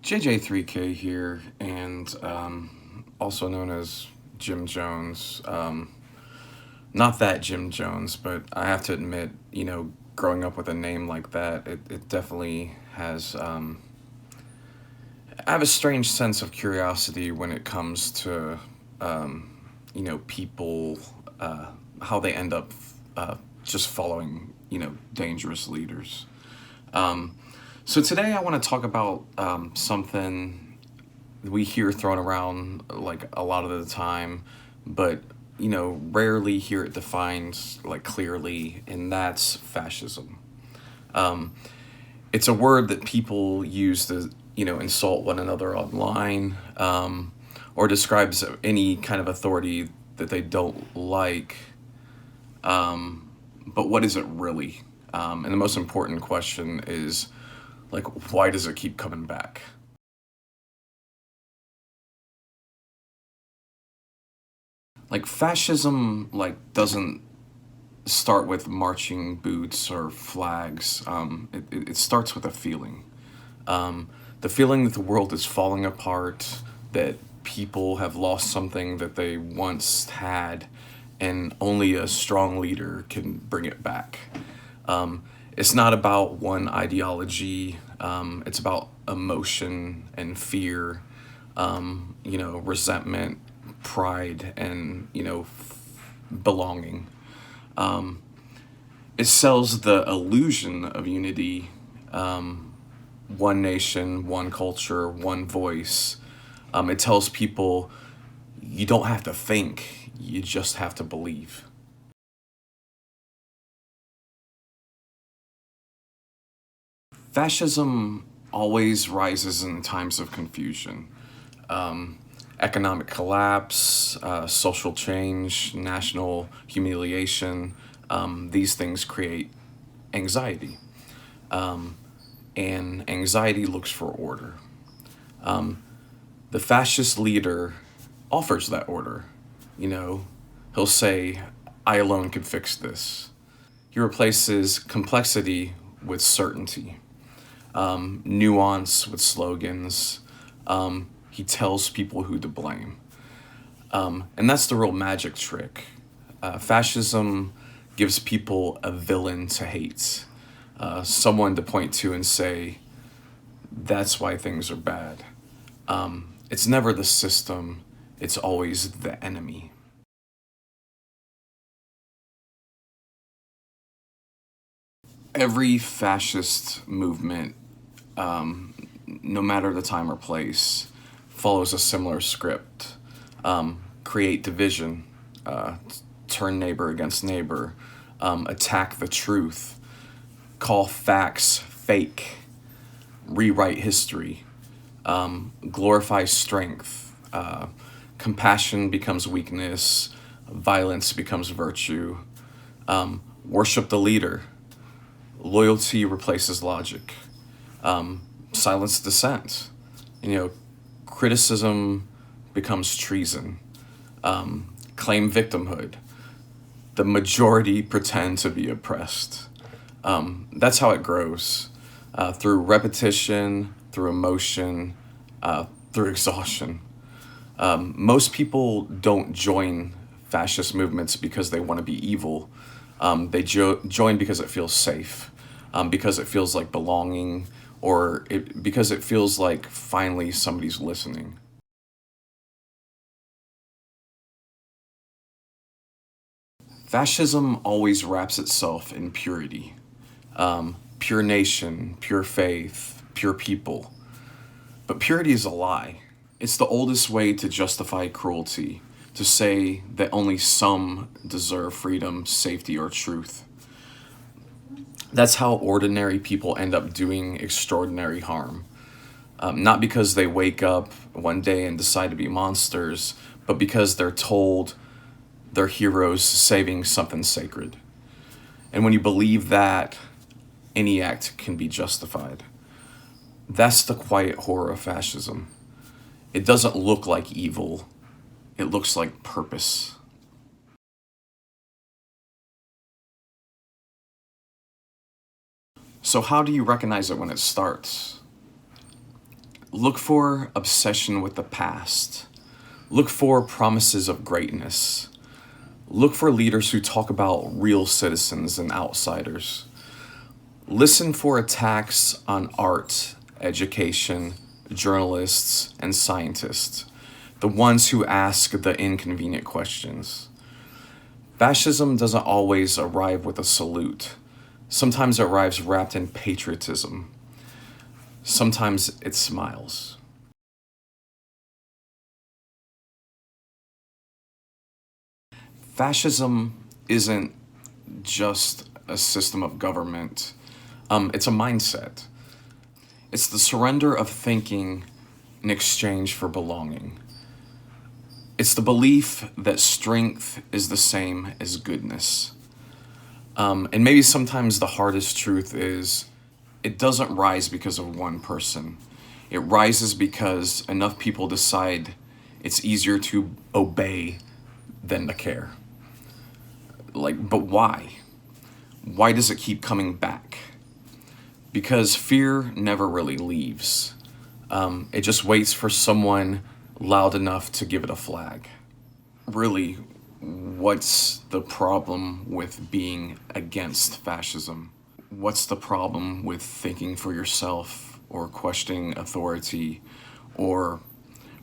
JJ3K here, and also known as Jim Jones. Not that Jim Jones, but I have to admit, growing up with a name like that, it definitely has. I have a strange sense of curiosity when it comes to, people, how they end up just following, dangerous leaders. Um, so today I want to talk about something we hear thrown around like a lot of the time, but rarely hear it defined like clearly, and that's fascism. Um, it's a word that people use to insult one another online, or describes any kind of authority that they don't like. But what is it really? And the most important question is like, why does it keep coming back? Like fascism doesn't start with marching boots or flags. It starts with a feeling. The feeling that the world is falling apart, that people have lost something that they once had, and only a strong leader can bring it back. It's not about one ideology. It's about emotion and fear, resentment, pride, and belonging. It sells the illusion of unity, one nation, one culture, one voice. It tells people you don't have to think, you just have to believe. Fascism always rises in times of confusion. Um, Economic collapse, social change, national humiliation, these things create anxiety. And anxiety looks for order. The fascist leader offers that order. You know, he'll say, I alone can fix this. He replaces complexity with certainty, nuance with slogans. He tells people who to blame. And that's the real magic trick. Fascism gives people a villain to hate, someone to point to and say, that's why things are bad. It's never the system, it's always the enemy. Every fascist movement, no matter the time or place, follows a similar script. Create division, turn neighbor against neighbor, attack the truth, call facts fake, rewrite history, glorify strength. Compassion becomes weakness, violence becomes virtue. Worship the leader, loyalty replaces logic. Silence dissent. You know, criticism becomes treason. Claim victimhood. The majority pretend to be oppressed. That's how it grows, through repetition, through emotion, through exhaustion. Most people don't join fascist movements because they want to be evil. They join because it feels safe, because it feels like belonging, or because it feels like finally somebody's listening. Fascism always wraps itself in purity, pure nation, pure faith, pure people. But purity is a lie. It's the oldest way to justify cruelty, to say that only some deserve freedom, safety, or truth. That's how ordinary people end up doing extraordinary harm. Not because they wake up one day and decide to be monsters, but because they're told they're heroes saving something sacred. And when you believe that, any act can be justified. That's the quiet horror of fascism. It doesn't look like evil, it looks like purpose. So, how do you recognize it when it starts? Look for obsession with the past. Look for promises of greatness. Look for leaders who talk about real citizens and outsiders. Listen for attacks on art, education, journalists, and scientists, the ones who ask the inconvenient questions. Fascism doesn't always arrive with a salute. Sometimes it arrives wrapped in patriotism. Sometimes it smiles. Fascism isn't just a system of government, it's a mindset. It's the surrender of thinking in exchange for belonging. It's the belief that strength is the same as goodness. And maybe sometimes the hardest truth is it doesn't rise because of one person. It rises because enough people decide it's easier to obey than to care. But why? Why does it keep coming back? Because fear never really leaves. It just waits for someone loud enough to give it a flag. Really, what's the problem with being against fascism? What's the problem with thinking for yourself or questioning authority or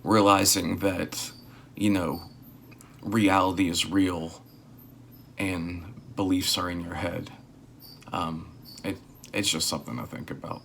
realizing that, you know, reality is real and beliefs are in your head? It's just something to think about.